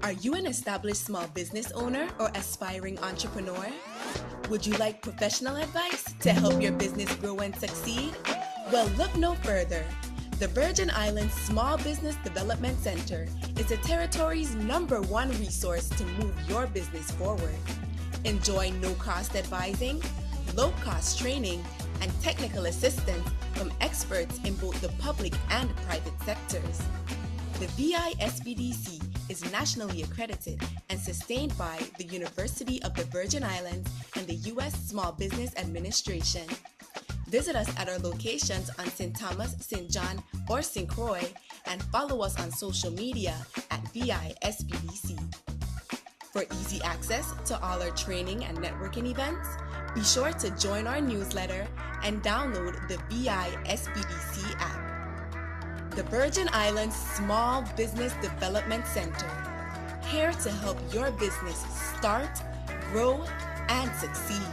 Are you an established small business owner or aspiring entrepreneur? Would you like professional advice to help your business grow and succeed? Well, look no further. The Virgin Islands Small Business Development Center is the territory's #1 resource to move your business forward. Enjoy no-cost advising, low-cost training, and technical assistance from experts in both the public and private sectors. The VISBDC is nationally accredited and sustained by the University of the Virgin Islands and the U.S. Small Business Administration. Visit us at our locations on St. Thomas, St. John, or St. Croix, and follow us on social media at VISBDC. For easy access to all our training and networking events, be sure to join our newsletter and download the VISBDC app. The Virgin Islands Small Business Development Center, here to help your business start, grow, and succeed.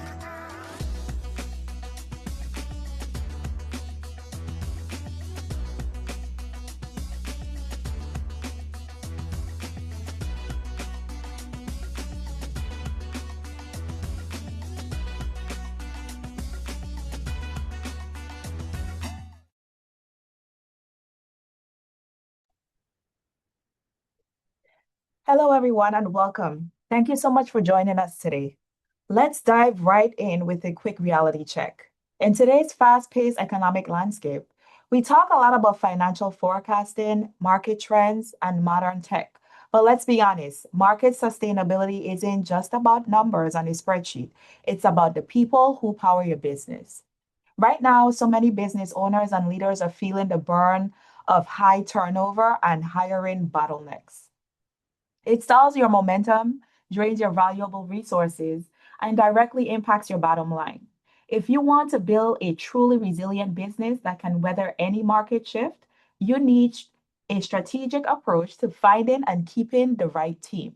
Hello, everyone, and welcome. Thank you so much for joining us today. Let's dive right in with a quick reality check. In today's fast-paced economic landscape, we talk a lot about financial forecasting, market trends, and modern tech. But let's be honest, market sustainability isn't just about numbers on a spreadsheet. It's about the people who power your business. Right now, so many business owners and leaders are feeling the burn of high turnover and hiring bottlenecks. It stalls your momentum, drains your valuable resources, and directly impacts your bottom line. If you want to build a truly resilient business that can weather any market shift, you need a strategic approach to finding and keeping the right team.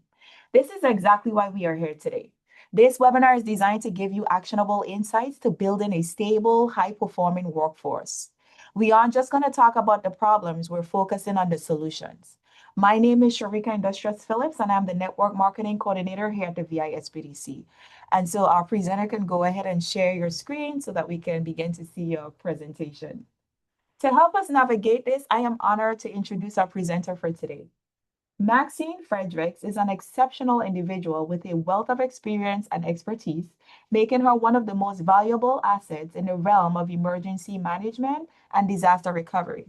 This is exactly why we are here today. This webinar is designed to give you actionable insights to building a stable, high-performing workforce. We aren't just going to talk about the problems, we're focusing on the solutions. My name is Sharika Industrious Phillips, and I'm the Network Marketing Coordinator here at the VISBDC. And so our presenter can go ahead and share your screen so that we can begin to see your presentation. To help us navigate this, I am honored to introduce our presenter for today. Maxine Fredericks is an exceptional individual with a wealth of experience and expertise, making her one of the most valuable assets in the realm of emergency management and disaster recovery.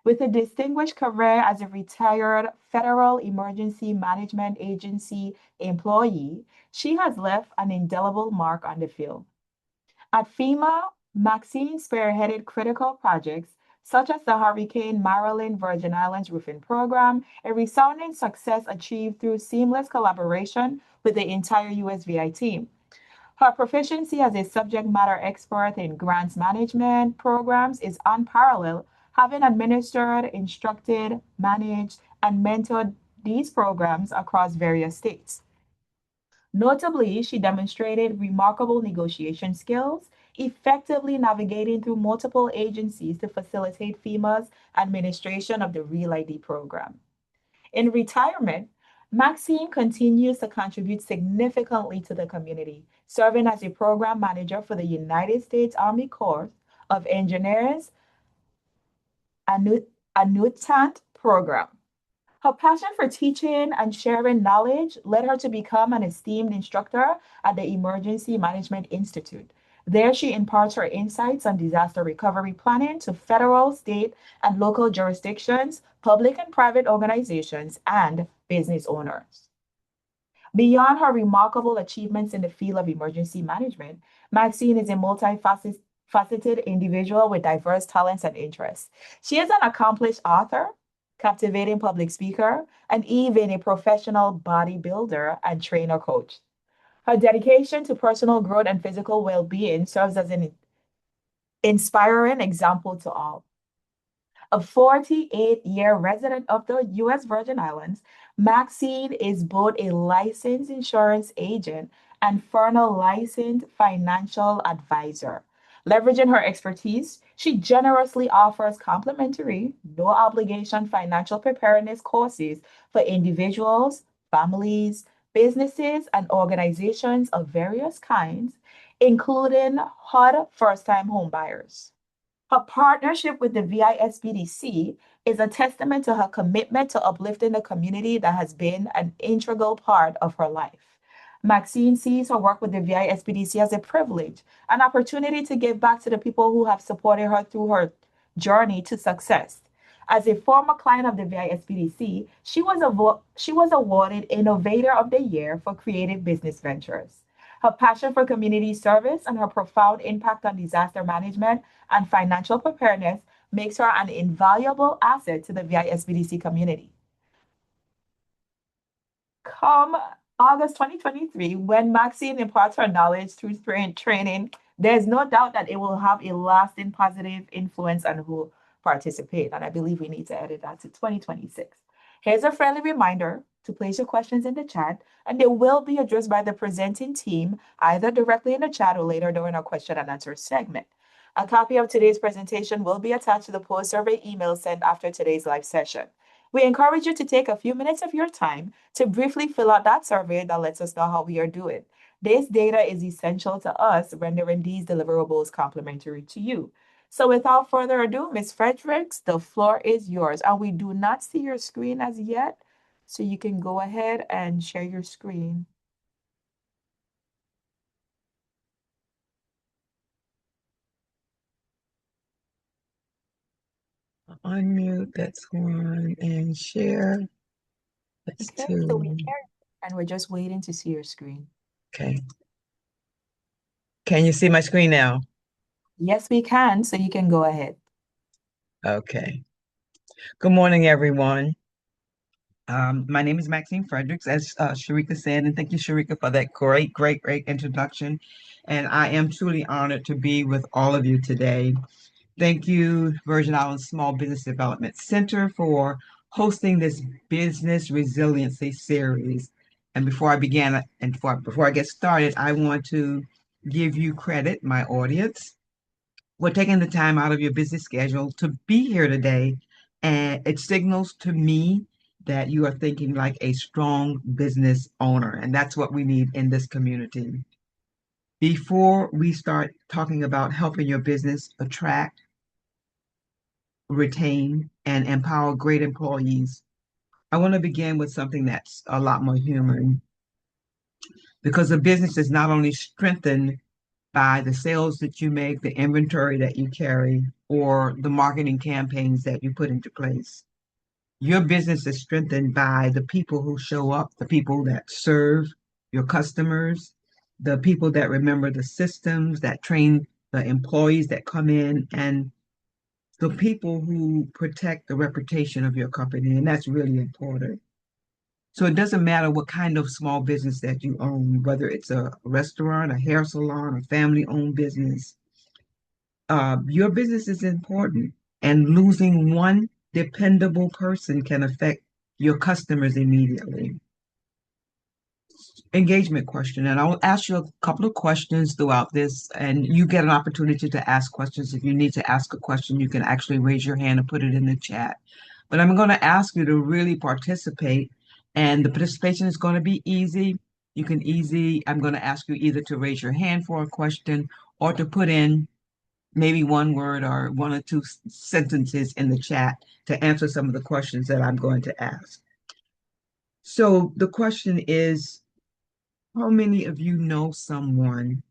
With a distinguished career as a retired Federal Emergency Management Agency employee, she has left an indelible mark on the field. At FEMA, Maxine spearheaded critical projects such as the Hurricane Marilyn Virgin Islands Roofing Program, a resounding success achieved through seamless collaboration with the entire USVI team. Her proficiency as a subject matter expert in grants management programs is unparalleled, having administered, instructed, managed, and mentored these programs across various states. Notably, she demonstrated remarkable negotiation skills, effectively navigating through multiple agencies to facilitate FEMA's administration of the Real ID program. In retirement, Maxine continues to contribute significantly to the community, serving as a program manager for the United States Army Corps of Engineers Annuitant program. Her passion for teaching and sharing knowledge led her to become an esteemed instructor at the Emergency Management Institute. There, she imparts her insights on disaster recovery planning to federal, state, and local jurisdictions, public and private organizations, and business owners. Beyond her remarkable achievements in the field of emergency management, Maxine is a multifaceted individual with diverse talents and interests. She is an accomplished author, captivating public speaker, and even a professional bodybuilder and trainer coach. Her dedication to personal growth and physical well-being serves as an inspiring example to all. A 48-year resident of the U.S. Virgin Islands, Maxine is both a licensed insurance agent and Fernal licensed financial advisor. Leveraging her expertise, she generously offers complimentary, no obligation financial preparedness courses for individuals, families, businesses, and organizations of various kinds, including HUD first-time homebuyers. Her partnership with the VISBDC is a testament to her commitment to uplifting the community that has been an integral part of her life. Maxine sees her work with the VISBDC as a privilege, an opportunity to give back to the people who have supported her through her journey to success. As a former client of the VISBDC, she was awarded Innovator of the Year for Creative Business Ventures. Her passion for community service and her profound impact on disaster management and financial preparedness makes her an invaluable asset to the VISBDC community. Come August 2023, when Maxine imparts her knowledge through training, there's no doubt that it will have a lasting positive influence on who participate. And I believe we need to edit that to 2026. Here's a friendly reminder to place your questions in the chat, and they will be addressed by the presenting team, either directly in the chat or later during our question and answer segment. A copy of today's presentation will be attached to the post-survey email sent after today's live session. We encourage you to take a few minutes of your time to briefly fill out that survey that lets us know how we are doing. This data is essential to us, rendering these deliverables complimentary to you. So without further ado, Ms. Fredericks, the floor is yours. And we do not see your screen as yet, so you can go ahead and share your screen. Unmute, that's one, and share, that's Okay, two. so we hear, and we're just waiting to see your screen. Okay. Can you see my screen now? Yes, we can, so you can go ahead. Okay. Good morning, everyone. My name is Maxine Fredericks, as Sharika said, and thank you, Sharika, for that great, great, great introduction. And I am truly honored to be with all of you today. Thank you, Virgin Islands Small Business Development Center, for hosting this business resiliency series. And before I get started, I want to give you credit, my audience, for taking the time out of your busy schedule to be here today. And it signals to me that you are thinking like a strong business owner, and that's what we need in this community. Before we start talking about helping your business attract, retain, and empower great employees, I want to begin with something that's a lot more human, because a business is not only strengthened by the sales that you make, the inventory that you carry, or the marketing campaigns that you put into place. Your business is strengthened by the people who show up, the people that serve your customers, the people that remember the systems, that train the employees that come in, and the people who protect the reputation of your company. And that's really important. So it doesn't matter what kind of small business that you own, whether it's a restaurant, a hair salon, a family-owned business. Your business is important, and losing one dependable person can affect your customers immediately. Engagement question, and I'll ask you a couple of questions throughout this, and you get an opportunity to ask questions. If you need to ask a question, you can actually raise your hand and put it in the chat. But I'm going to ask you to really participate, and the participation is going to be easy. I'm going to ask you either to raise your hand for a question or to put in maybe one word or one or two sentences in the chat to answer some of the questions that I'm going to ask. So the question is, how many of you know someone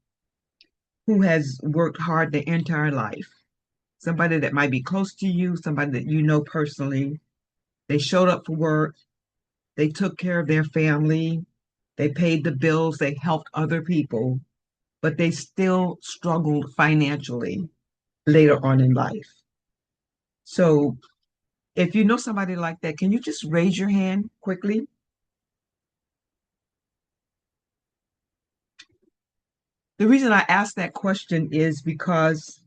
who has worked hard their entire life? Somebody that might be close to you, somebody that you know personally. They showed up for work, they took care of their family, they paid the bills, they helped other people, but they still struggled financially later on in life. So if you know somebody like that, can you just raise your hand quickly? The reason I ask that question is because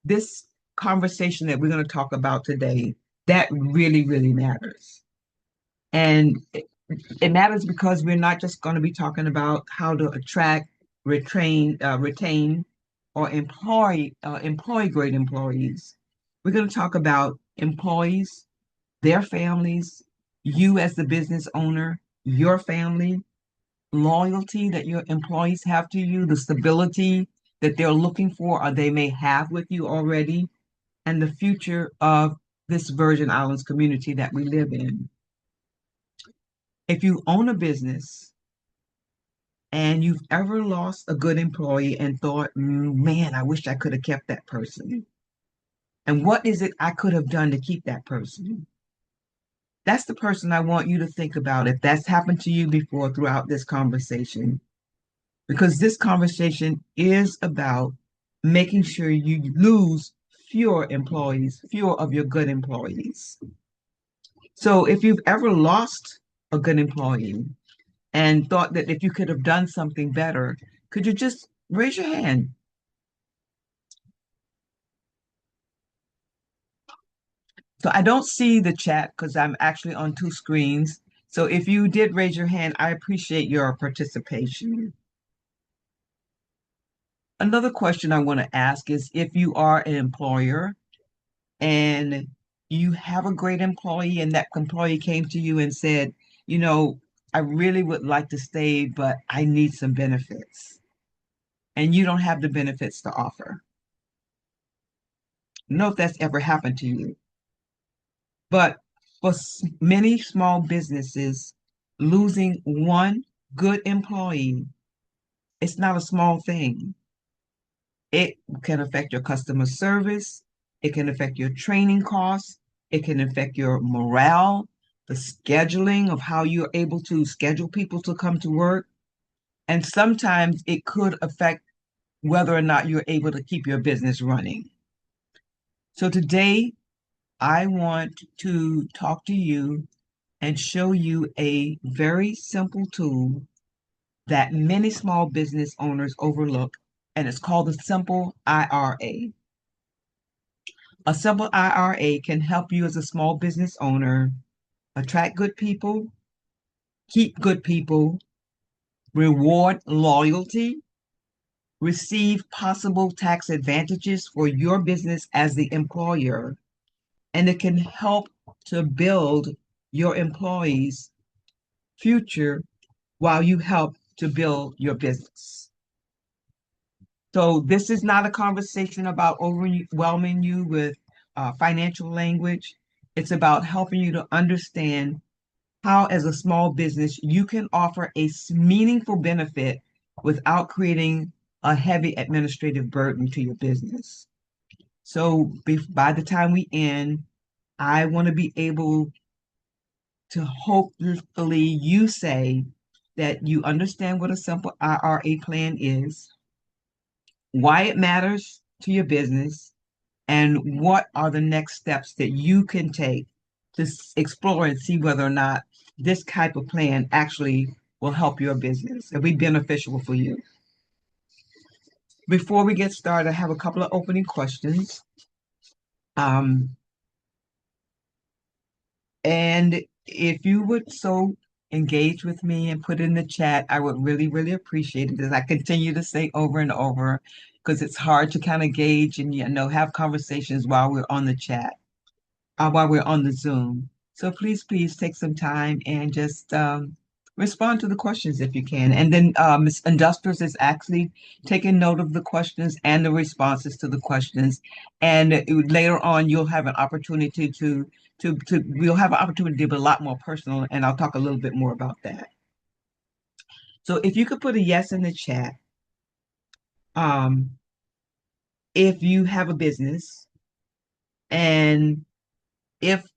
this conversation that we're going to talk about today, that really, really matters. And it matters because we're not just going to be talking about how to attract, retain, or employ great employees. We're going to talk about employees, their families, you as the business owner, your family, loyalty that your employees have to you, the stability that they're looking for or they may have with you already, and the future of this Virgin Islands community that we live in. If you own a business and you've ever lost a good employee and thought, man, I wish I could have kept that person. And what is it I could have done to keep that person? That's the person I want you to think about if that's happened to you before throughout this conversation. Because this conversation is about making sure you lose fewer employees, fewer of your good employees. So if you've ever lost a good employee and thought that if you could have done something better, could you just raise your hand? So I don't see the chat because I'm actually on two screens. So if you did raise your hand, I appreciate your participation. Another question I want to ask is if you are an employer and you have a great employee and that employee came to you and said, you know, I really would like to stay, but I need some benefits. And you don't have the benefits to offer. I don't know if that's ever happened to you. But for many small businesses, losing one good employee, it's not a small thing. It can affect your customer service. It can affect your training costs. It can affect your morale, the scheduling of how you're able to schedule people to come to work. And sometimes it could affect whether or not you're able to keep your business running. So today, I want to talk to you and show you a very simple tool that many small business owners overlook, and it's called the Simple IRA. A simple IRA can help you as a small business owner attract good people, keep good people, reward loyalty, receive possible tax advantages for your business as the employer, and it can help to build your employees' future while you help to build your business. So this is not a conversation about overwhelming you with financial language. It's about helping you to understand how, as a small business, you can offer a meaningful benefit without creating a heavy administrative burden to your business. So by the time we end, I want to be able to hopefully you say that you understand what a simple IRA plan is, why it matters to your business, and what are the next steps that you can take to explore and see whether or not this type of plan actually will help your business and be beneficial for you. Before we get started, I have a couple of opening questions. Um, and if you would so engage with me and put in the chat, I would really, really appreciate it as I continue to say over and over, because it's hard to kind of gauge and have conversations while we're on the chat, while we're on the Zoom. So please take some time and just respond to the questions if you can. And then Ms. Industrials is actually taking note of the questions and the responses to the questions. And later on, you'll have an opportunity we'll have an opportunity to be a lot more personal, and I'll talk a little bit more about that. So if you could put a yes in the chat, if you have a business and if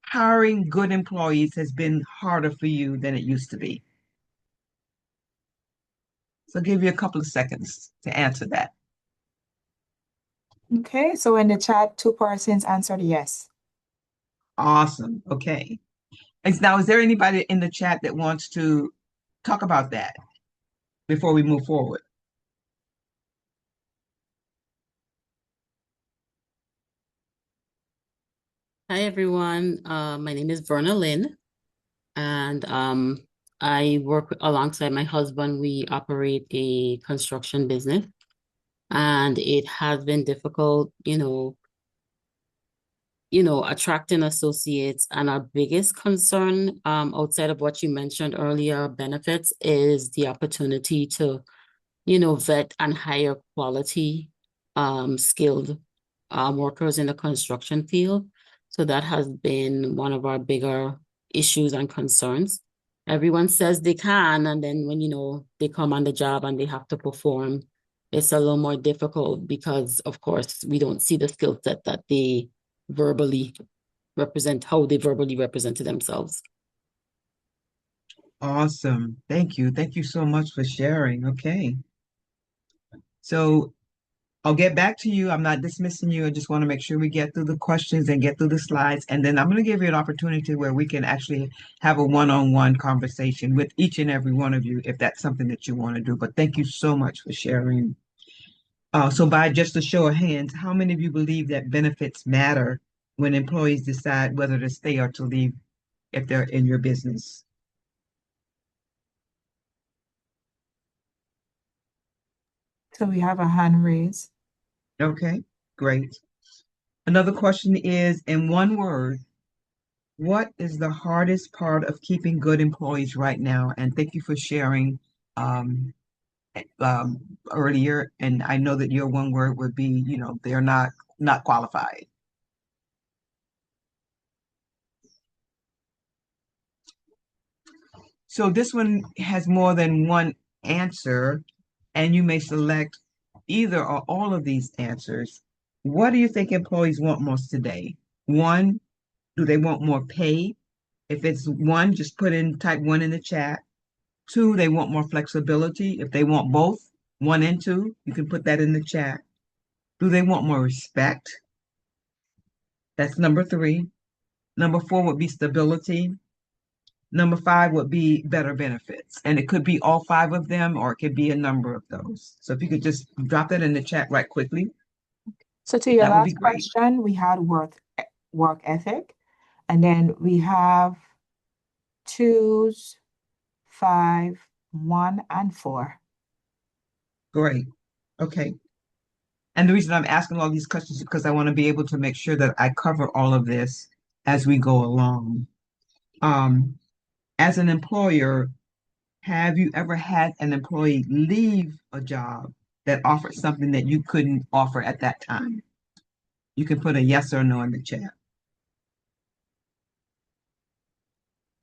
hiring good employees has been harder for you than it used to be. So I'll give you a couple of seconds to answer that. Okay, so in the chat, 2 persons answered yes. Awesome. Okay. And now, is there anybody in the chat that wants to talk about that before we move forward? Hi, everyone. My name is Verna Lynn, and I work alongside my husband. We operate a construction business, and it has been difficult, attracting associates. And our biggest concern, outside of what you mentioned earlier, benefits, is the opportunity to, vet and hire quality, skilled workers in the construction field. So that has been one of our bigger issues and concerns. Everyone says they can, and then when, they come on the job and they have to perform, it's a little more difficult because, of course, we don't see the skill set that they verbally how they verbally represented themselves. Awesome. Thank you. Thank you so much for sharing. Okay. So I'll get back to you. I'm not dismissing you. I just want to make sure we get through the questions and get through the slides. And then I'm going to give you an opportunity where we can actually have a one-on-one conversation with each and every one of you, if that's something that you want to do. But thank you so much for sharing. So by just a show of hands, how many of you believe that benefits matter when employees decide whether to stay or to leave if they're in your business? So we have a hand raised. Okay, great. Another question is, in one word, what is the hardest part of keeping good employees right now? And thank you for sharing um, earlier. And I know that your one word would be, they're not qualified. So this one has more than one answer, and you may select either or all of these answers. What do you think employees want most today? One, do they want more pay? If it's one, just type one in the chat. Two, they want more flexibility. If they want both, one and two, you can put that in the chat. Do they want more respect? That's number three. Number four would be stability. Number five would be better benefits. And it could be all five of them, or it could be a number of those. So if you could just drop that in the chat right quickly, So to your that would be last great. question, we had work ethic, and then we have twos, 5, 1, and 4. Great. Okay. And the reason I'm asking all these questions is because I want to be able to make sure that I cover all of this as we go along. As an employer, have you ever had an employee leave a job that offered something that you couldn't offer at that time? You can put a yes or no in the chat.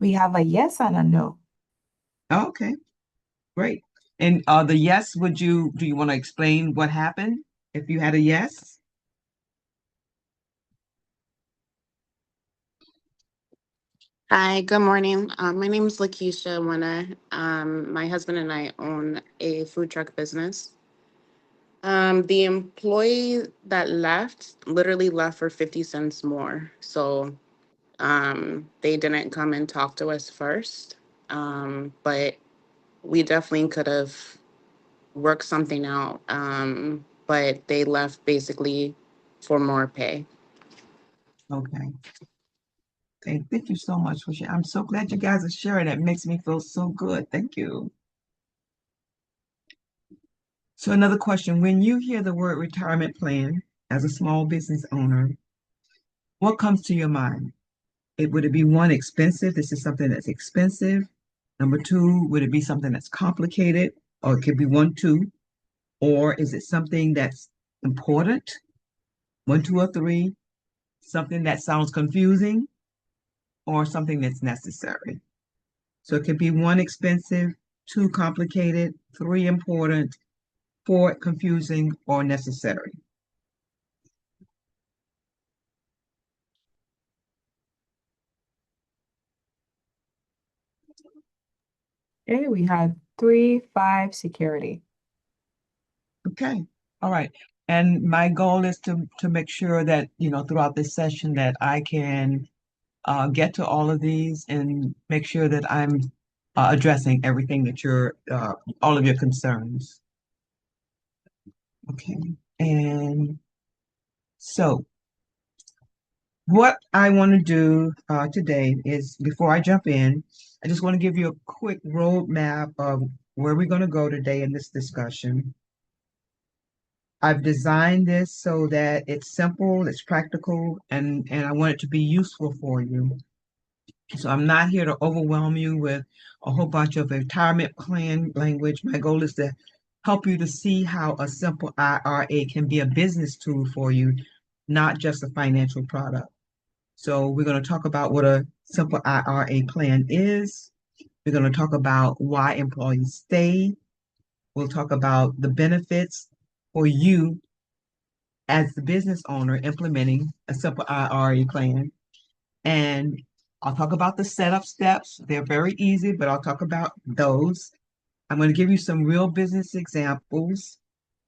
We have a yes and a no. Okay, great. And the yes, do you want to explain what happened if you had a yes? Hi, good morning. My name is Lakeisha Winna. My husband and I own a food truck business. The employee that left literally left for 50 cents more. So they didn't come and talk to us first. But we definitely could have worked something out. But they left basically for more pay. Okay. Okay, thank you so much for sharing. I'm so glad you guys are sharing. It makes me feel so good. Thank you. So another question, when you hear the word retirement plan as a small business owner, what comes to your mind? Would it be one, expensive? This is something that's expensive. Number two, would it be something that's complicated? Or it could be one, two. Or is it something that's important? One, two, or three. Something that sounds confusing, or something that's necessary. So it could be one, expensive, two, complicated, three, important, four, confusing, or necessary. Okay, we had 3, 5, security. Okay. All right. And my goal is to make sure that, throughout this session that I can get to all of these and make sure that I'm addressing everything that all of your concerns. Okay. And so what I want to do today is, before I jump in, I just want to give you a quick roadmap of where we're going to go today in this discussion. I've designed this so that it's simple, it's practical, and I want it to be useful for you. So I'm not here to overwhelm you with a whole bunch of retirement plan language. My goal is to help you to see how a simple IRA can be a business tool for you, not just a financial product. So we're going to talk about what a simple IRA plan is. We're going to talk about why employees stay. We'll talk about the benefits for you as the business owner implementing a simple IRA plan. And I'll talk about the setup steps. They're very easy, but I'll talk about those. I'm going to give you some real business examples,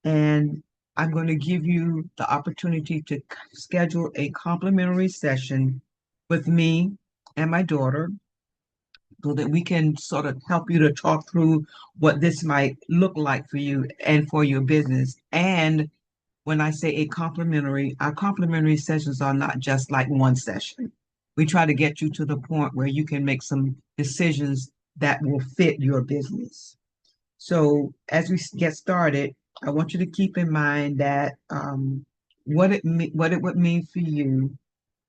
and I'm going to give you the opportunity to schedule a complimentary session with me and my daughter so that we can sort of help you to talk through what this might look like for you and for your business. And when I say a complimentary, our complimentary sessions are not just like one session. We try to get you to the point where you can make some decisions that will fit your business. So as we get started, I want you to keep in mind that what it would mean for you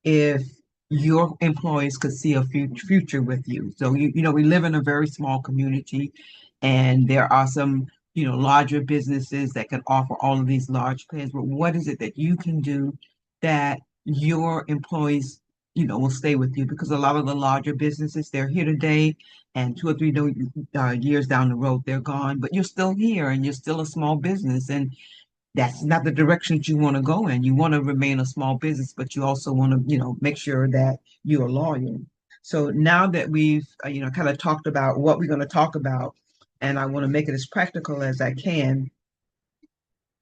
if your employees could see a future with you. So we live in a very small community, and there are some, larger businesses that can offer all of these large plans. But what is it that you can do that your employees, will stay with you? Because a lot of the larger businesses, they're here today, and 2 or 3 years down the road, they're gone. But you're still here, and you're still a small business, and that's not the direction that you want to go in. You want to remain a small business, but you also want to, make sure that you are loyal. So now that we've, kind of talked about what we're going to talk about, and I want to make it as practical as I can,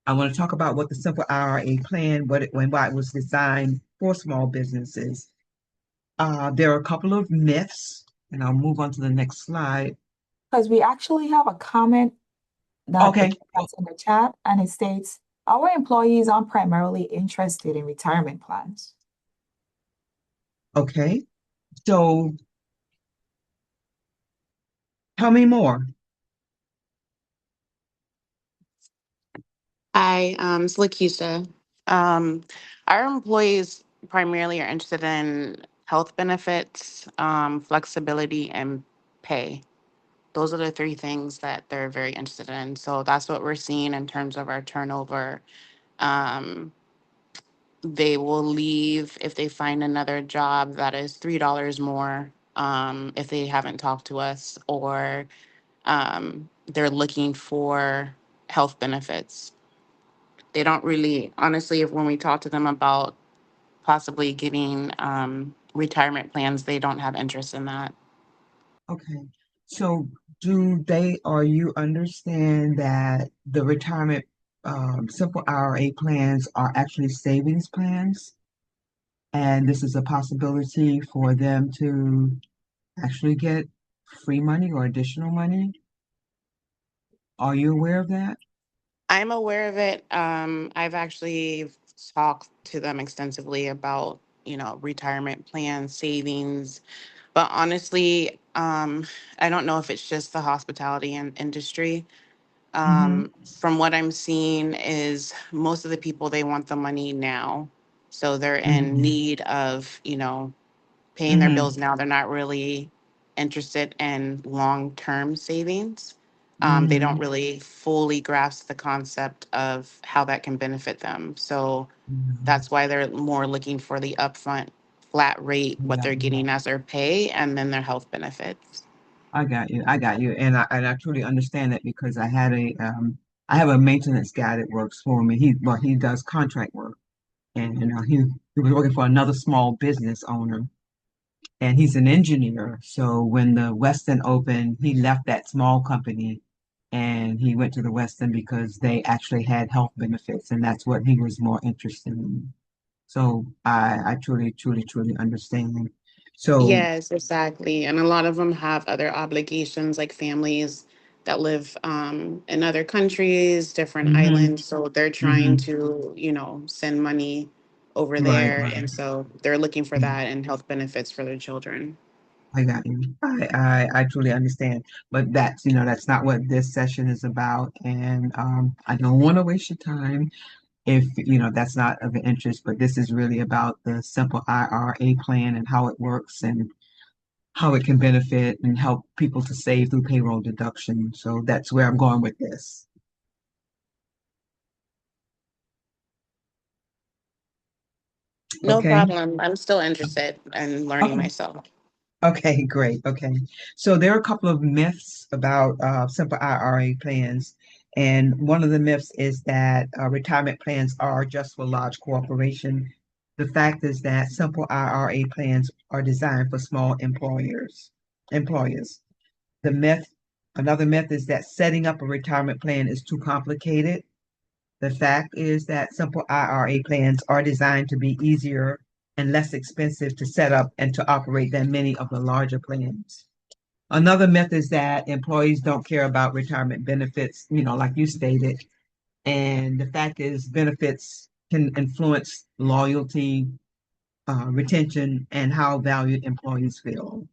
I want to talk about what the simple IRA plan, why it was designed for small businesses. There are a couple of myths, and I'll move on to the next slide. Because we actually have a comment Okay, that's in the chat, and it states, our employees aren't primarily interested in retirement plans. okay. So tell me more. Hi, it's Lakeisha. Our employees primarily are interested in health benefits, flexibility, and pay. Those are the three things that they're very interested in. So that's what we're seeing in terms of our turnover. Um, they will leave if they find another job that is $3 more, if they haven't talked to us, or they're looking for health benefits. They don't really, honestly, if when we talk to them about possibly getting retirement plans, they don't have interest in that. Okay. So do they or you understand that the retirement simple IRA plans are actually savings plans? And this is a possibility for them to actually get free money or additional money. Are you aware of that? I'm aware of it. I've actually talked to them extensively about, retirement plans, savings. But honestly, I don't know if it's just the hospitality industry. Mm-hmm. From what I'm seeing is most of the people, they want the money now. So they're in Mm-hmm. need of, paying their Mm-hmm. bills now. They're not really interested in long-term savings. They don't Mm-hmm. really fully grasp the concept of how that can benefit them. So Mm-hmm. that's why they're more looking for the upfront flat rate, what they're getting as their pay, and then their health benefits. I got you. I got you. And I truly understand that because I have a maintenance guy that works for me. He does contract work, and he was working for another small business owner, and he's an engineer. So when the Westin opened, he left that small company and he went to the Westin because they actually had health benefits, and that's what he was more interested in. So I truly, truly, truly understand. So Yes, exactly. And a lot of them have other obligations, like families that live in other countries, different hmm islands. So they're trying hmm to, send money over right, there. right. And so they're looking for that and health benefits for their children. I got you. I truly understand. But that's, that's not what this session is about. And I don't want to waste your time if, that's not of interest, but this is really about the simple IRA plan and how it works and how it can benefit and help people to save through payroll deduction. So that's where I'm going with this. No Okay. problem. I'm still interested in learning Okay. myself. Okay, great. Okay. So there are a couple of myths about simple IRA plans. And one of the myths is that retirement plans are just for large corporations. The fact is that simple IRA plans are designed for small employers. The myth, another myth is that setting up a retirement plan is too complicated. The fact is that simple IRA plans are designed to be easier and less expensive to set up and to operate than many of the larger plans. Another myth is that employees don't care about retirement benefits, like you stated. And the fact is, benefits can influence loyalty, retention, and how valued employees feel.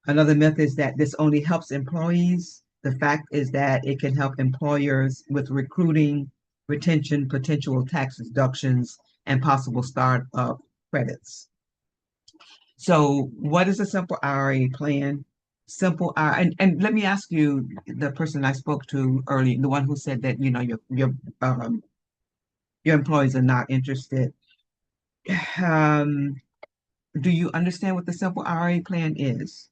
Another myth is that this only helps employees. The fact is that it can help employers with recruiting, retention, potential tax deductions, and possible startup credits. So, what is a simple IRA plan? Simple IRA, and let me ask you, the person I spoke to earlier, the one who said that your employees are not interested. Um, do you understand what the simple IRA plan is?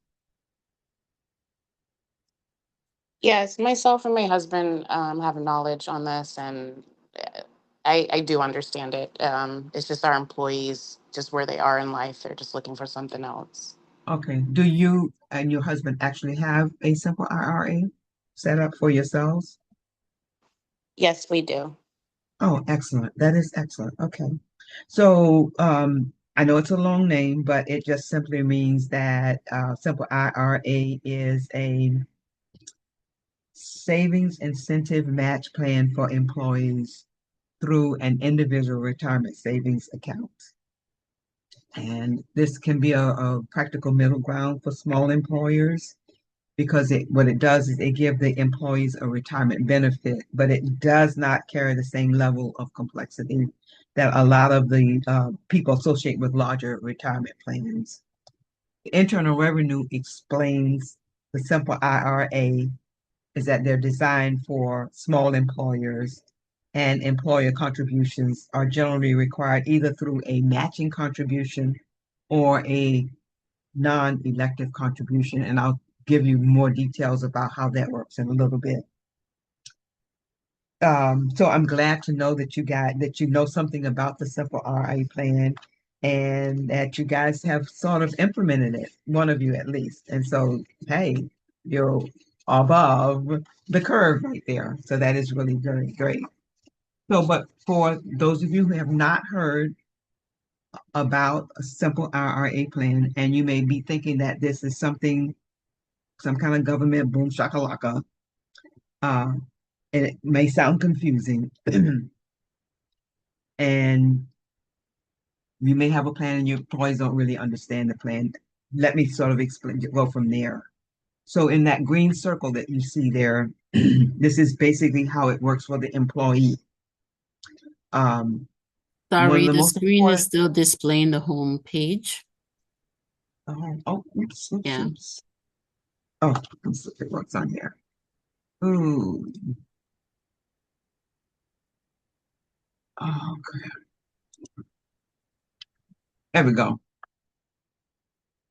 Yes, myself and my husband have knowledge on this, and uh, I do understand it. It's just our employees, just where they are in life, they're just looking for something else. Okay. Do you and your husband actually have a simple IRA set up for yourselves? Yes, we do. Oh, excellent. That is excellent. Okay. So, I know it's a long name, but it just simply means that simple IRA is a savings incentive match plan for employees through an individual retirement savings account. And this can be a practical middle ground for small employers because what it does is it gives the employees a retirement benefit, but it does not carry the same level of complexity that a lot of the people associate with larger retirement plans. The Internal Revenue explains the simple IRA is that they're designed for small employers and employer contributions are generally required either through a matching contribution or a non-elective contribution, and I'll give you more details about how that works in a little bit. So I'm glad to know that you know something about the simple RA plan and that you guys have sort of implemented it, one of you at least. And so, hey, you're above the curve right there. So that is really very great. So, but for those of you who have not heard about a simple IRA plan, and you may be thinking that this is something some kind of government boom shakalaka. Uh, and it may sound confusing, and you may have a plan and your employees don't really understand the plan. Let me sort of explain, go from there. So in that green circle that you see there, this is basically how it works for the employee. One of Sorry, the the most screen is important. still displaying the home page. Oops, oops, Yeah. oops. Oh, let's look at what's on here. Ooh, oh, there we go.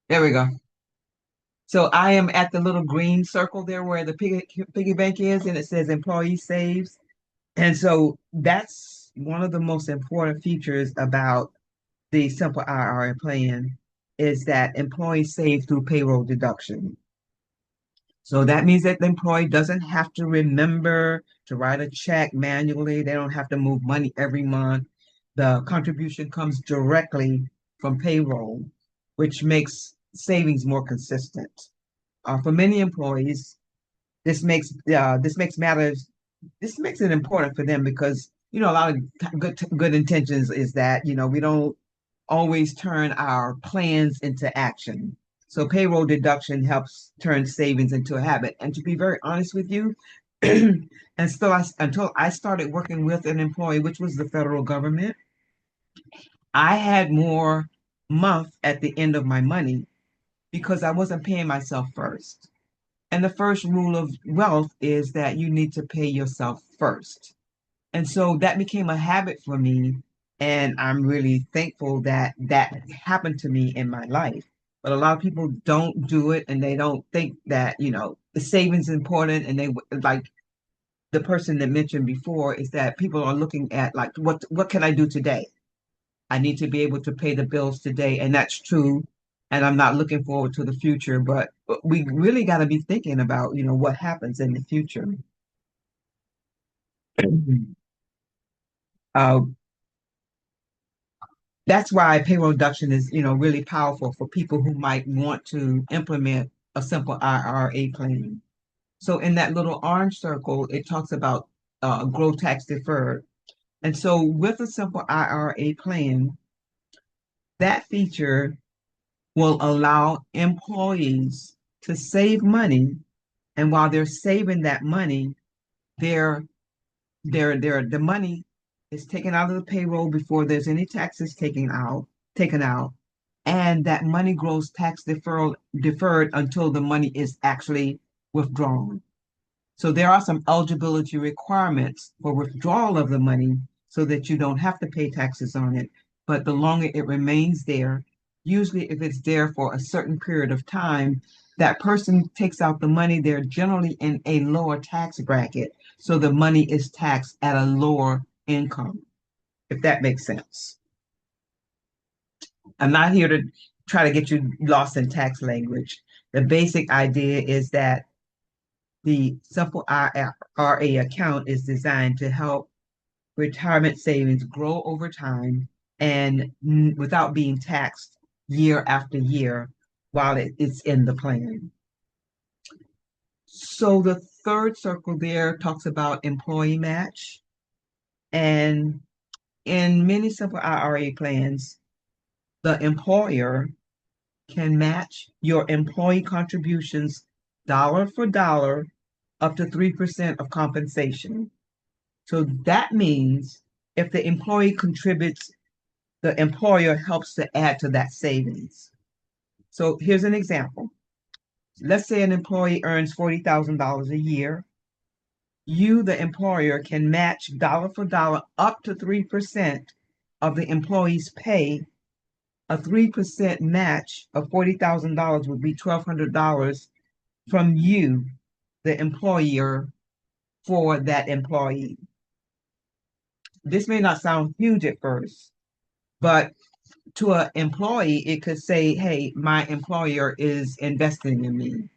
There we go. So I am at the little green circle there where the piggy bank is, and it says employee saves. And so that's one of the most important features about the simple IRA plan is that employees save through payroll deduction. So that means that the employee doesn't have to remember to write a check manually. They don't have to move money every month. The contribution comes directly from payroll, which makes savings more consistent. For many employees, this makes matters this makes it important for them because a lot of good intentions is that we don't always turn our plans into action. So payroll deduction helps turn savings into a habit. And to be very honest with you, and still until I started working with an employee, which was the federal government, I had more month at the end of my money because I wasn't paying myself first. And the first rule of wealth is that you need to pay yourself first. And so that became a habit for me. And I'm really thankful that that happened to me in my life. But a lot of people don't do it and they don't think that, the savings is important. And they like the person that mentioned before is that people are looking at like, what can I do today? I need to be able to pay the bills today. And that's true. And I'm not looking forward to the future, but we really got to be thinking about, what happens in the future. Uh, that's why payroll deduction is, really powerful for people who might want to implement a simple IRA plan. So in that little orange circle, it talks about grow tax deferred. And so with a simple IRA plan, that feature will allow employees to save money. And while they're saving that money, their the money is taken out of the payroll before there's any taxes taken out, and that money grows deferred until the money is actually withdrawn. So there are some eligibility requirements for withdrawal of the money so that you don't have to pay taxes on it. But the longer it remains there, usually if it's there for a certain period of time, that person takes out the money, they're generally in a lower tax bracket. So the money is taxed at a lower income, if that makes sense. I'm not here to try to get you lost in tax language. The basic idea is that the simple IRA account is designed to help retirement savings grow over time and without being taxed year after year while it's in the plan. So the third circle there talks about employee match. And in many simple IRA plans, the employer can match your employee contributions dollar for dollar up to 3% of compensation. So that means if the employee contributes, the employer helps to add to that savings. So here's an example. Let's say an employee earns $40,000 a year. You, the employer, can match dollar for dollar up to 3% of the employee's pay. A 3% match of $40,000 would be $1,200 from you, the employer, for that employee. This may not sound huge at first, but to an employee, it could say, hey, my employer is investing in me.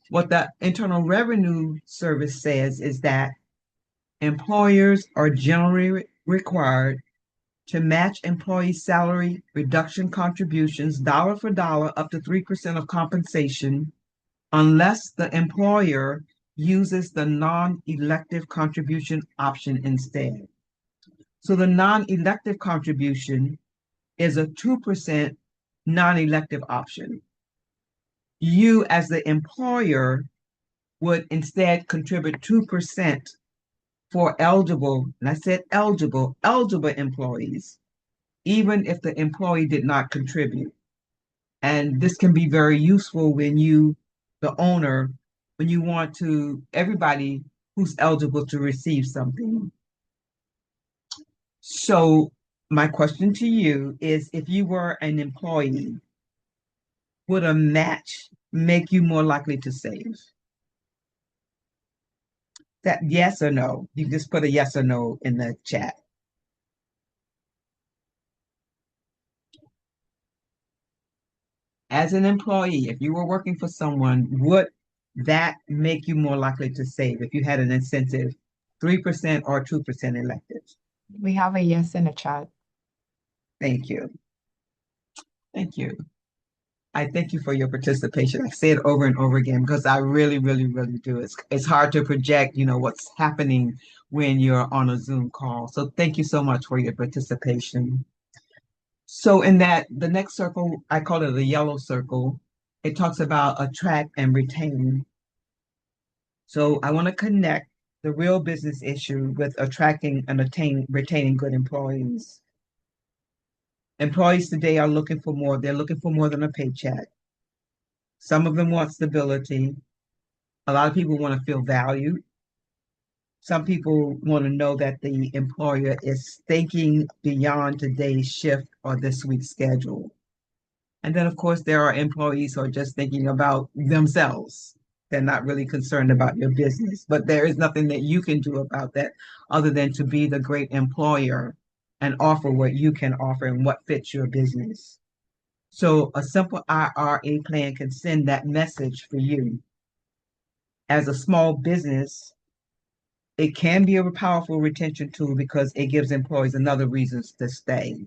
What the Internal Revenue Service says is that employers are generally required to match employee salary reduction contributions dollar for dollar up to 3% of compensation unless the employer uses the non-elective contribution option instead. So the non-elective contribution is a 2% non-elective option. You, as the employer, would instead contribute 2% for eligible, and I said eligible employees, even if the employee did not contribute. And this can be very useful when you, the owner, when you want to, everybody who's eligible to receive something. So my question to you is, if you were an employee, would a match make you more likely to save? That yes or no? You just put a yes or no in the chat. As an employee, if you were working for someone, would that make you more likely to save if you had an incentive, 3% or 2% electives? We have a yes in the chat. Thank you. Thank you. I thank you for your participation. I say it over and over again because I really, really, really do. It's hard to project, what's happening when you're on a Zoom call. So thank you so much for your participation. So in that, the next circle, I call it a yellow circle. It talks about attract and retain. So I want to connect the real business issue with attracting and retaining good employees. Employees today are looking for more. They're looking for more than a paycheck. Some of them want stability. A lot of people want to feel valued. Some people want to know that the employer is thinking beyond today's shift or this week's schedule. And then, of course, there are employees who are just thinking about themselves. They're not really concerned about your business, but there is nothing that you can do about that other than to be the great employer and offer what you can offer and what fits your business. So a simple IRA plan can send that message for you. As a small business, it can be a powerful retention tool because it gives employees another reasons to stay.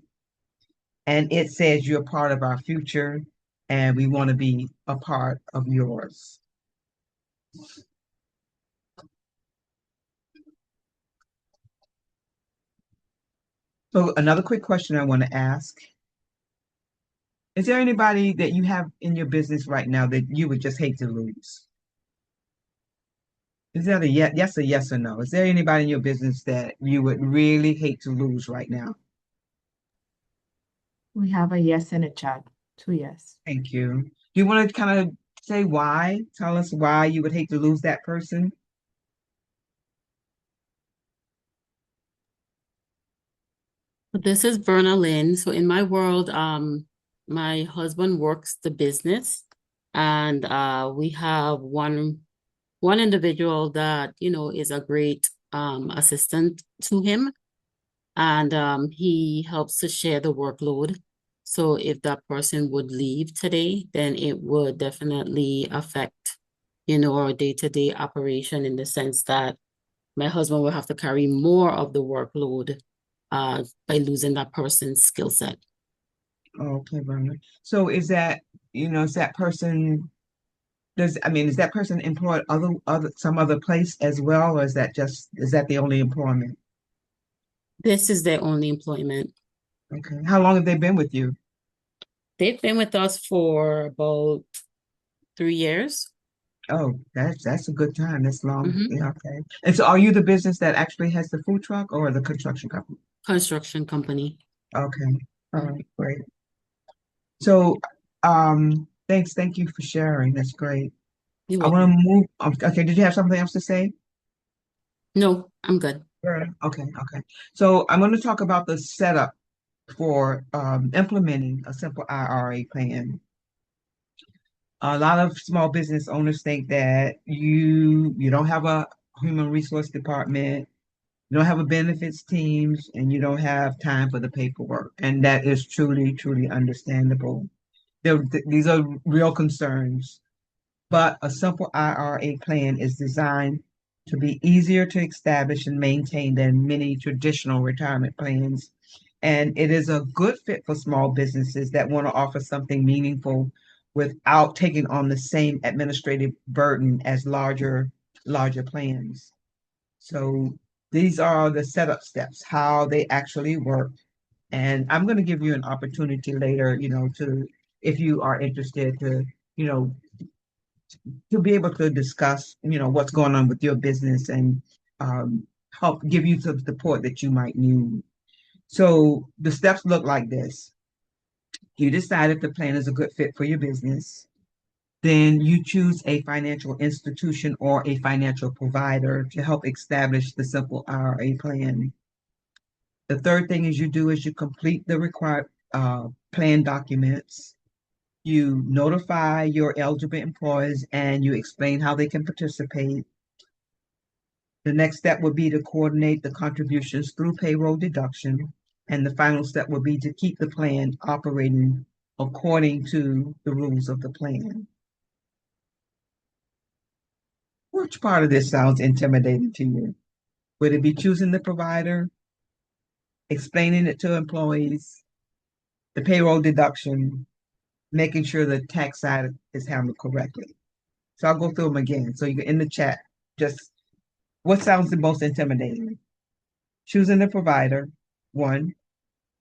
And it says you're part of our future and we want to be a part of yours. So another quick question I want to ask. Is there anybody that you have in your business right now that you would just hate to lose? Is that a yes, a yes or no? Is there anybody in your business that you would really hate to lose right now? We have a yes in the chat. 2 yes. Thank you. Do you want to kind of say why? Tell us why you would hate to lose that person? This is Verna Lynn. So in my world, my husband works the business, and we have one individual that, is a great assistant to him, and he helps to share the workload. So if that person would leave today, then it would definitely affect, our day-to-day operation, in the sense that my husband will have to carry more of the workload by losing that person's skill set. Okay, Verna. So is that person is that person employed some other place as well, or is that the only employment? This is their only employment. Okay. How long have they been with you? They've been with us for about 3 years. Oh, that's a good time. That's long. Mhm. Yeah, okay. And so are you the business that actually has the food truck or the construction company? Construction company. Okay. All right, great. So thank you for sharing. That's great. You're I want welcome. to move. Okay, did you have something else to say? No, I'm good. Sure. Okay. So I'm going to talk about the setup for implementing a simple IRA plan. A lot of small business owners think that you don't have a human resource department, you don't have a benefits teams, and you don't have time for the paperwork. And that is truly understandable. These are real concerns. But a simple IRA plan is designed to be easier to establish and maintain than many traditional retirement plans. And it is a good fit for small businesses that want to offer something meaningful without taking on the same administrative burden as larger plans. So these are the setup steps, how they actually work. And I'm going to give you an opportunity later, if you are interested you know, to be able to discuss, what's going on with your business and help give you the support that you might need. So the steps look like this. You decide if the plan is a good fit for your business. Then you choose a financial institution or a financial provider to help establish the simple IRA plan. The third thing is you complete the required plan documents. You notify your eligible employees and you explain how they can participate. The next step would be to coordinate the contributions through payroll deduction. And the final step would be to keep the plan operating according to the rules of the plan. Which part of this sounds intimidating to you? Would it be choosing the provider, explaining it to employees, the payroll deduction, making sure the tax side is handled correctly? So I'll go through them again. So you can in the chat, just what sounds the most intimidating? Choosing the provider, one.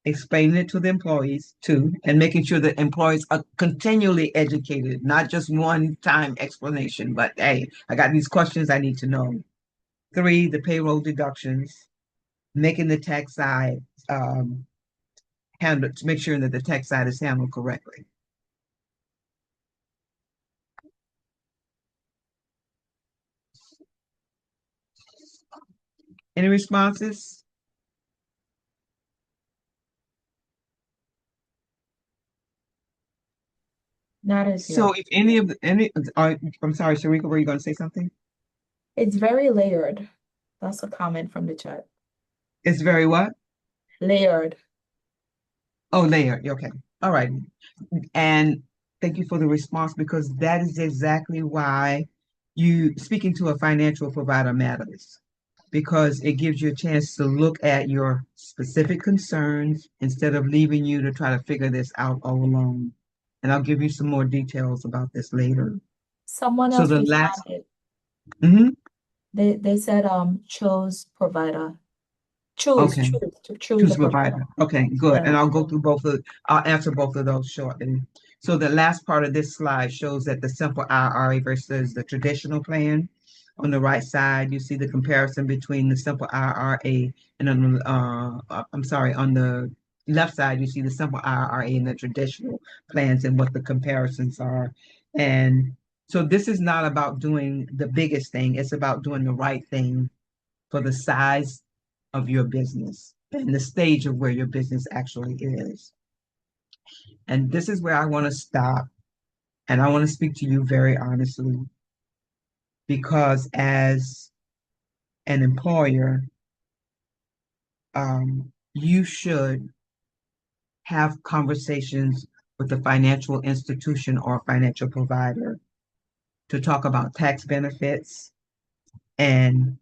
explaining it to the employees too, and making sure that employees are continually educated, not just one time explanation, but hey, I got these questions I need to know. Three, the payroll deductions, making the tax side handled to make sure that the tax side is handled correctly. Any responses? Not as So yet. if any of the, any, I'm sorry, Sharika, were you going to say something? It's very layered. That's a comment from the chat. It's very what? Layered. Oh, layer. Okay. All right. And thank you for the response because that is exactly why you speaking to a financial provider matters because it gives you a chance to look at your specific concerns instead of leaving you to try to figure this out all alone. And I'll give you some more details about this later. Someone So else the last, responded. mhm, They said chose provider. okay. Choose Choose a provider. provider. Okay, good. Yeah. And I'll go through I'll answer both of those shortly. So the last part of this slide shows that the simple IRA versus the traditional plan. On the right side, you see the comparison between the simple IRA and I'm sorry, on the left side, you see the simple IRA and the traditional plans and what the comparisons are. And so this is not about doing the biggest thing, it's about doing the right thing for the size of your business and the stage of where your business actually is. And this is where I want to stop and I want to speak to you very honestly because as an employer, you should have conversations with the financial institution or financial provider to talk about tax benefits. And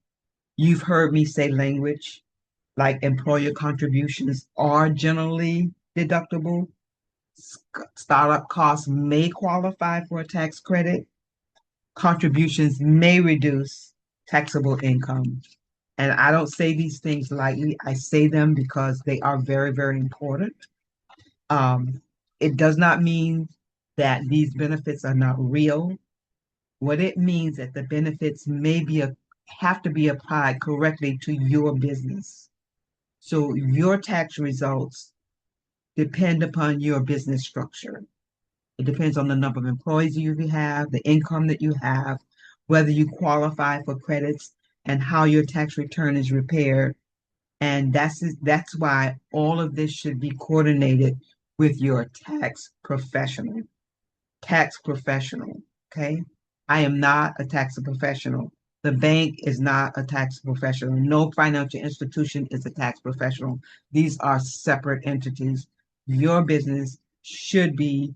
you've heard me say language like employer contributions are generally deductible. Startup costs may qualify for a tax credit. Contributions may reduce taxable income. And I don't say these things lightly. I say them because they are very, very important. Um, it does not mean that these benefits are not real. What it means that the benefits have to be applied correctly to your business. So your tax results depend upon your business structure. It depends on the number of employees you have, the income that you have, whether you qualify for credits, and how your tax return is prepared. And that's why all of this should be coordinated with your tax professional. Tax professional, okay? I am not a tax professional. The bank is not a tax professional. No financial institution is a tax professional. These are separate entities. Your business should be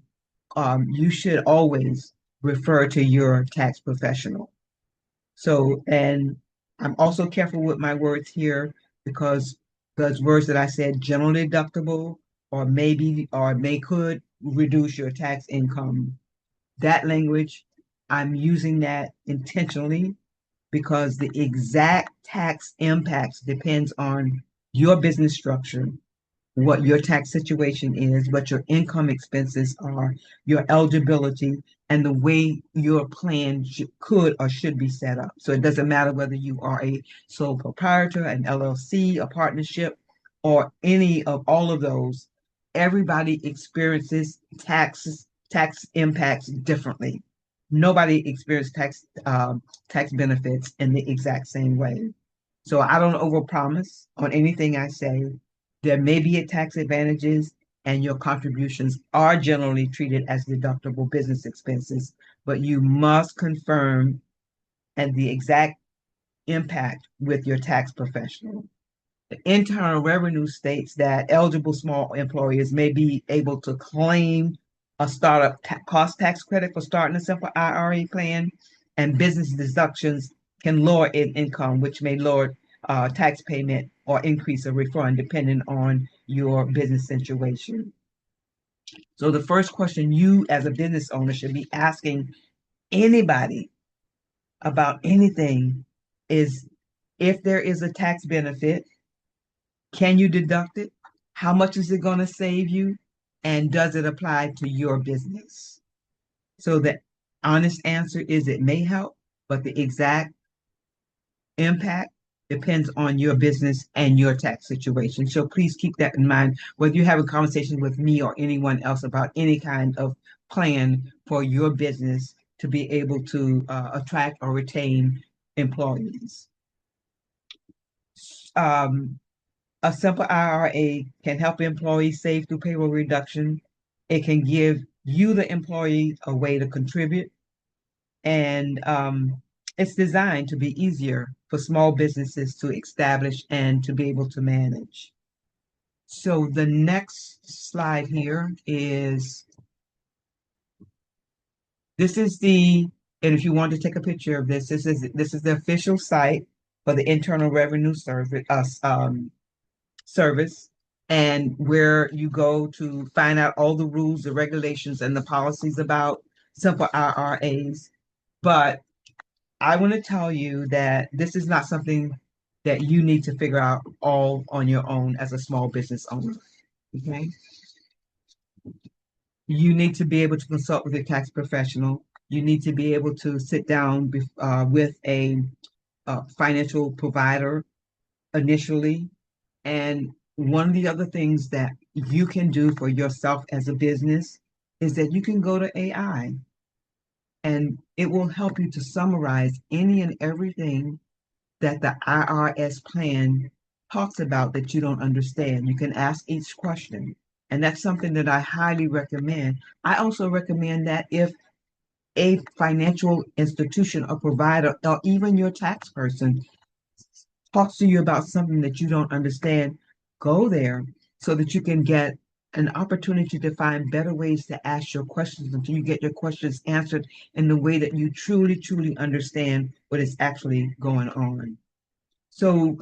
you should always refer to your tax professional. So, and I'm also careful with my words here because those words that I said, general deductible, or maybe, or may could reduce your tax income. That language, I'm using that intentionally because the exact tax impacts depends on your business structure, what your tax situation is, what your income expenses are, your eligibility, and the way your plan could or should be set up. So it doesn't matter whether you are a sole proprietor, an LLC, a partnership, or any of all of those. Everybody experiences tax impacts differently. Nobody experiences tax benefits in the exact same way. So I don't overpromise on anything I say. There may be a tax advantages and your contributions are generally treated as deductible business expenses, but you must confirm and the exact impact with your tax professional. The Internal Revenue states that eligible small employers may be able to claim a startup cost tax credit for starting a simple IRA plan, and business deductions can lower income, which may lower tax payment or increase a refund depending on your business situation. So the first question you as a business owner should be asking anybody about anything is if there is a tax benefit, can you deduct it? How much is it going to save you? And does it apply to your business? So the honest answer is it may help, but the exact impact depends on your business and your tax situation. So please keep that in mind, whether you have a conversation with me or anyone else about any kind of plan for your business to be able to attract or retain employees. Um, a simple IRA can help employees save through payroll reduction. It can give you, the employee, a way to contribute. And it's designed to be easier for small businesses to establish and to be able to manage. So the next slide here is, this is the, and if you want to take a picture of this, this is the official site for the Internal Revenue Service, and where you go to find out all the rules, the regulations, and the policies about simple IRAs. But I want to tell you that this is not something that you need to figure out all on your own as a small business owner. Okay. You need to be able to consult with a tax professional. You need to be able to sit down with a financial provider initially. And one of the other things that you can do for yourself as a business is that you can go to AI, and it will help you to summarize any and everything that the IRS plan talks about that you don't understand. You can ask each question. And that's something that I highly recommend. I also recommend that if a financial institution or provider or even your tax person talks to you about something that you don't understand, go there so that you can get an opportunity to find better ways to ask your questions until you get your questions answered in the way that you truly, truly understand what is actually going on. So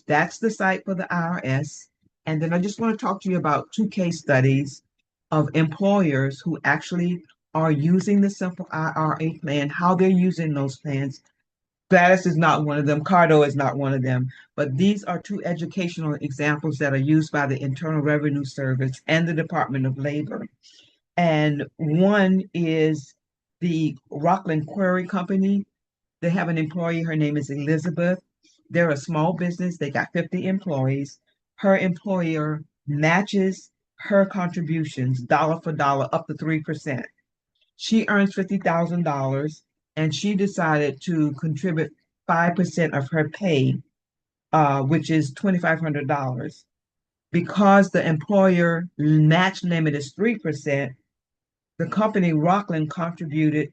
that's the site for the IRS. And then I just want to talk to you about two case studies of employers who actually are using the Simple IRA plan, how they're using those plans. Gladys is not one of them. Cardo is not one of them. But these are two educational examples that are used by the Internal Revenue Service and the Department of Labor. And one is the Rockland Quarry Company. They have an employee. Her name is Elizabeth. They're a small business. They got 50 employees. Her employer matches her contributions dollar for dollar up to 3%. She earns $50,000, and she decided to contribute 5% of her pay, which is $2,500. Because the employer match limit is 3%, the company Rockland contributed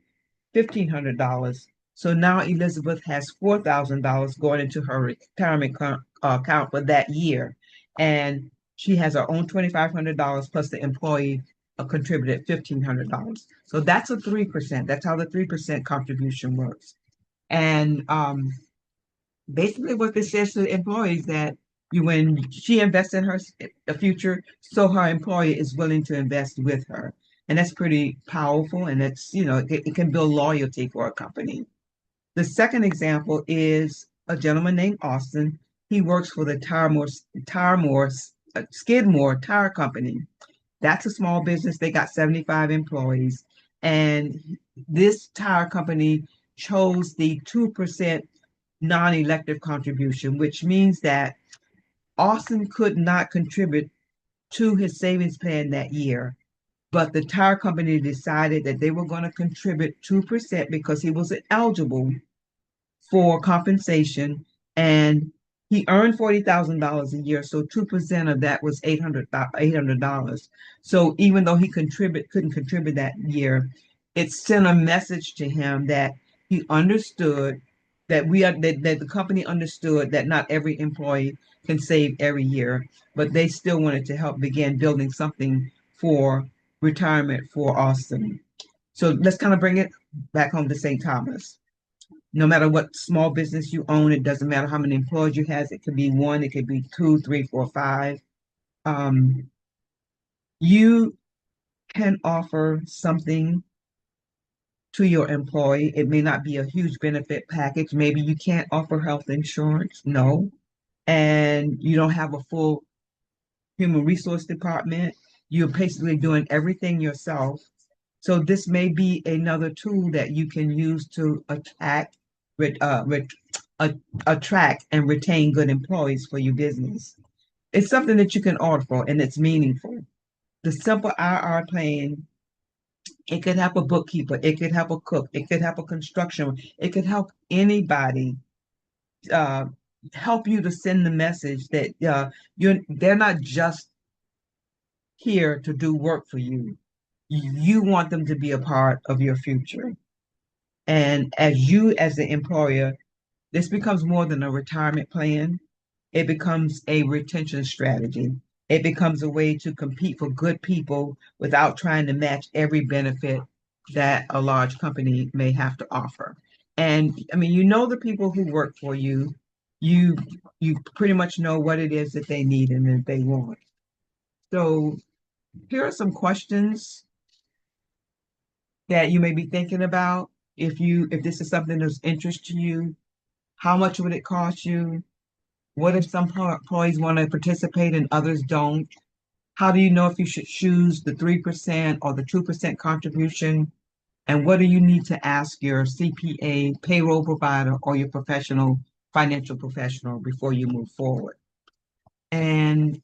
$1,500. So now Elizabeth has $4,000 going into her retirement account for that year. And she has her own $2,500 plus the employee contributed $1,500. So that's a 3%. That's how the 3% contribution works. And basically what this says to the employees that when she invests in her future, so her employer is willing to invest with her. And that's pretty powerful. And it's, it can build loyalty for a company. The second example is a gentleman named Austin. He works for the Skidmore Tire Company. That's a small business. They got 75 employees. And this tire company chose the 2% non-elective contribution, which means that Austin could not contribute to his savings plan that year. But the tire company decided that they were going to contribute 2% because he was eligible for compensation, and he earned $40,000 a year. So 2% of that was $800. So even though he couldn't contribute that year, it sent a message to him that he understood that that the company understood that not every employee can save every year, but they still wanted to help begin building something for retirement for Austin. So let's kind of bring it back home to St. Thomas. No matter what small business you own, it doesn't matter how many employees you have. It could be one, it could be two, three, four, five. You can offer something to your employee. It may not be a huge benefit package. Maybe you can't offer health insurance, no, and you don't have human resource department. You're basically doing everything yourself. So this may be another tool that you can use to attract and retain good employees for your business. It's something that you can offer and it's meaningful. The simple IR plan, it could help a bookkeeper, it could help a cook, it could help a construction, it could help anybody uh, help you to send the message that they're not just here to do work for you. You want them to be a part of your future. And as the employer, this becomes more than a retirement plan. It becomes a retention strategy. It becomes a way to compete for good people without trying to match every benefit that a large company may have to offer. And I mean, you know the people who work for you, you you pretty much know what it is that they need and that they want. So here are some questions that you may be thinking about. If this is something that's interest to you, how much would it cost you? What if some employees want to participate and others don't? How do you know if you should choose the 3% or the 2% contribution? And what do you need to ask your CPA, payroll provider, or your financial professional before you move forward? And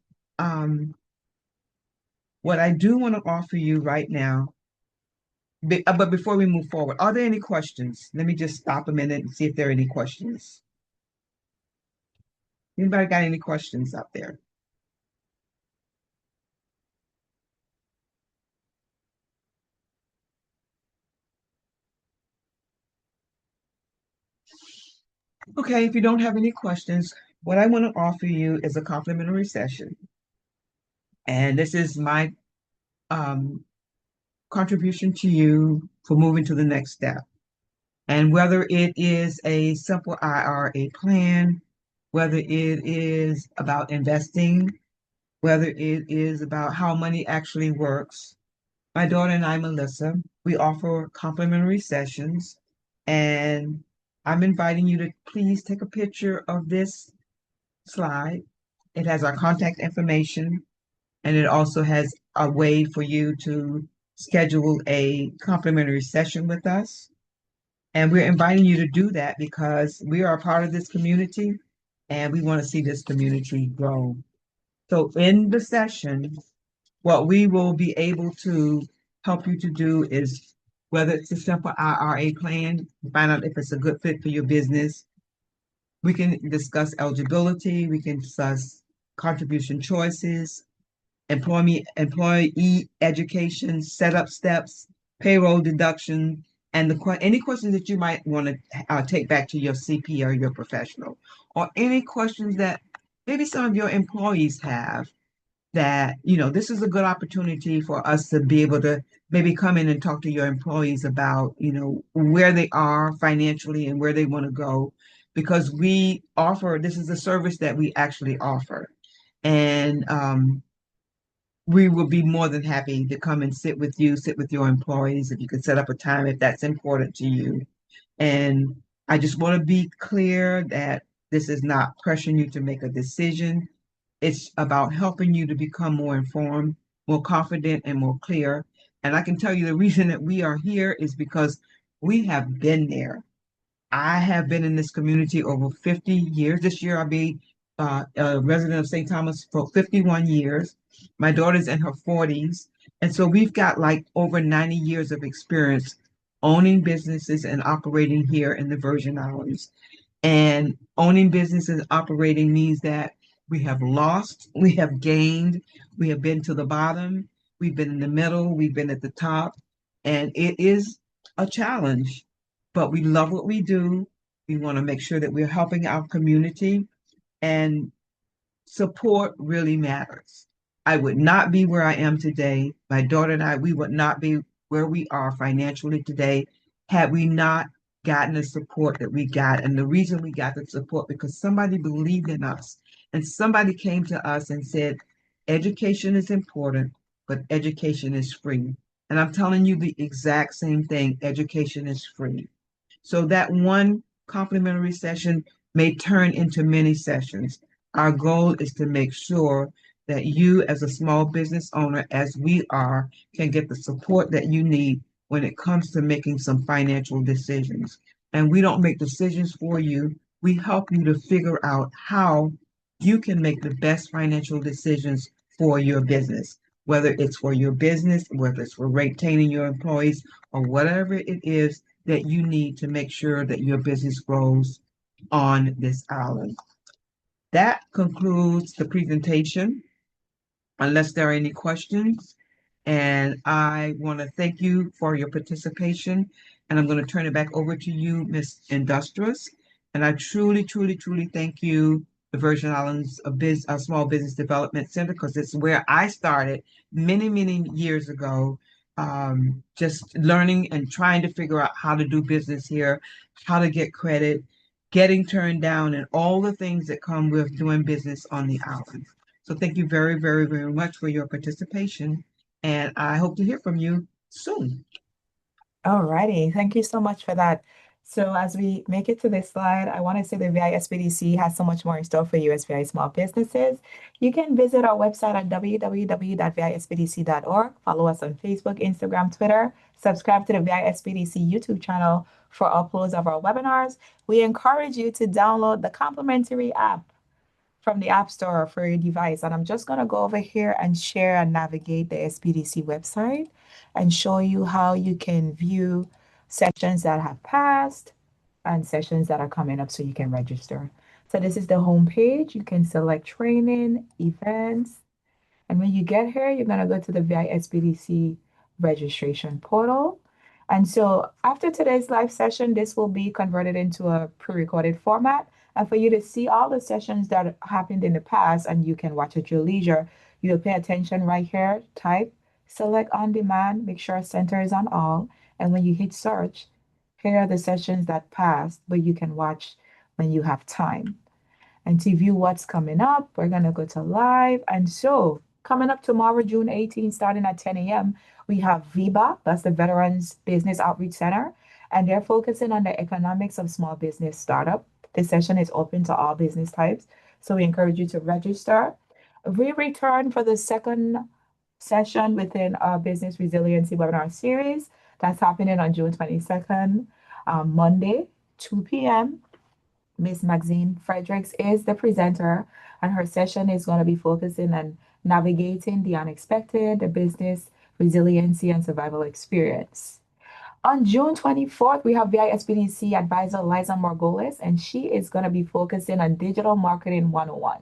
what I do want to offer you right now, but before we move forward, are there any questions? Let me just stop a minute and see if there are any questions. Anybody got any questions out there? Okay, if you don't have any questions, what I want to offer you is a complimentary session. And this is my um, contribution to you for moving to the next step. And whether it is a simple IRA plan, whether it is about investing, whether it is about how money actually works, my daughter and I, Melissa, we offer complimentary sessions. And I'm inviting you to please take a picture of this slide. It has our contact information, and it also has a way for you to schedule a complimentary session with us. And we're inviting you to do that because we are a part of this community and we want to see this community grow. So in the session, what we will be able to help you to do is whether it's a simple IRA plan, find out if it's a good fit for your business. We can discuss eligibility, we can discuss contribution choices, employee education, setup steps, payroll deduction, and any questions that you might want to take back to your CP or your professional, or any questions that maybe some of your employees have that, this is a good opportunity for us to be able to maybe come in and talk to your employees about, where they are financially and where they want to go, because this is a service that we actually offer. And we will be more than happy to come and sit with your employees, if you could set up a time, if that's important to you. And I just want to be clear that this is not pressuring you to make a decision. It's about helping you to become more informed, more confident, and more clear. And I can tell you the reason that we are here is because we have been there. I have been in this community over 50 years. This year I'll be a resident of St. Thomas for 51 years. My daughter's in her 40s. And so we've got like over 90 years of experience owning businesses and operating here in the Virgin Islands. And owning business and operating means that we have lost, we have gained, we have been to the bottom, we've been in the middle, we've been at the top, and it is a challenge, but we love what we do. We want to make sure that we're helping our community, and support really matters. I would not be where I am today. My daughter and I, we would not be where we are financially today had we not gotten the support that we got. And the reason we got the support because somebody believed in us and somebody came to us and said, education is important, but education is free. And I'm telling you the exact same thing. Education is free. So that one complimentary session may turn into many sessions. Our goal is to make sure that you as a small business owner, as we are, can get the support that you need when it comes to making some financial decisions. And we don't make decisions for you. We help you to figure out how you can make the best financial decisions for your business, whether it's for your business, whether it's for retaining your employees, or whatever it is that you need to make sure that your business grows on this island. That concludes the presentation, unless there are any questions. And I want to thank you for your participation. And I'm going to turn it back over to you, Miss Industrious. And I truly, truly, truly thank you, the Virgin Islands Small Business Development Center, because it's where I started many, many years ago, just learning and trying to figure out how to do business here, how to get credit, getting turned down, and all the things that come with doing business on the island. So thank you very, very, very much for your participation, and I hope to hear from you soon. Alrighty, thank you so much for that. So as we make it to this slide, I want to say the VISBDC has so much more in store for you as VI small businesses. You can visit our website at www.visbdc.org. Follow us on Facebook, Instagram, Twitter. Subscribe to the VISBDC YouTube channel for uploads of our webinars. We encourage you to download the complimentary app from the App Store for your device. And I'm just going to go over here and share and navigate the SBDC website and show you how you can view sessions that have passed and sessions that are coming up so you can register. So this is the home page. You can select training, events, and when you get here, you're going to go to the VISBDC registration portal. And so after today's live session, this will be converted into a pre-recorded format. And for you to see all the sessions that happened in the past and you can watch at your leisure, you'll pay attention right here, type, select on demand, make sure center is on all. And when you hit search, here are the sessions that passed, but you can watch when you have time. And to view what's coming up, we're going to go to live. And so coming up tomorrow, June 18th, starting at 10 a.m., we have VBA, that's the Veterans Business Outreach Center, and they're focusing on the economics of small business startup. This session is open to all business types, so we encourage you to register. We return for the second session within our Business Resiliency webinar series. That's happening on June 22nd, Monday, 2 p.m. Miss Maxine Fredericks is the presenter, and her session is going to be focusing on navigating the unexpected, the business resiliency and survival experience. On June 24th, we have VISBDC advisor Liza Margolis, and she is going to be focusing on digital marketing 101.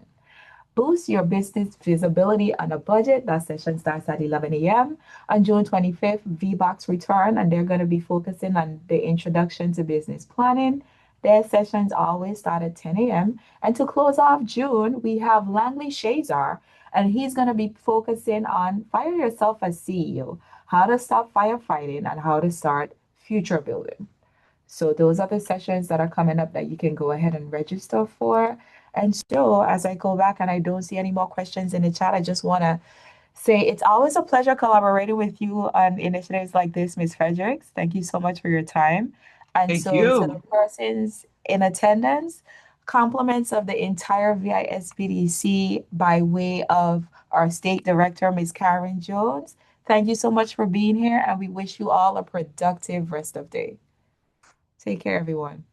Boost your business visibility on a budget. That session starts at 11 a.m. On June 25th, VBOX return, and they're going to be focusing on the introduction to business planning. Their sessions always start at 10 a.m. And to close off June, we have Langley Shazar, and he's going to be focusing on fire yourself as CEO, how to stop firefighting, and how to start future building. So those are the sessions that are coming up that you can go ahead and register for. And so as I go back and I don't see any more questions in the chat, I just want to say it's always a pleasure collaborating with you on initiatives like this, Ms. Fredericks. Thank you so much for your time. And Thank so to you. the persons in attendance, compliments of the entire VISBDC by way of our state director, Ms. Karen Jones. Thank you so much for being here, and we wish you all a productive rest of day. Take care, everyone.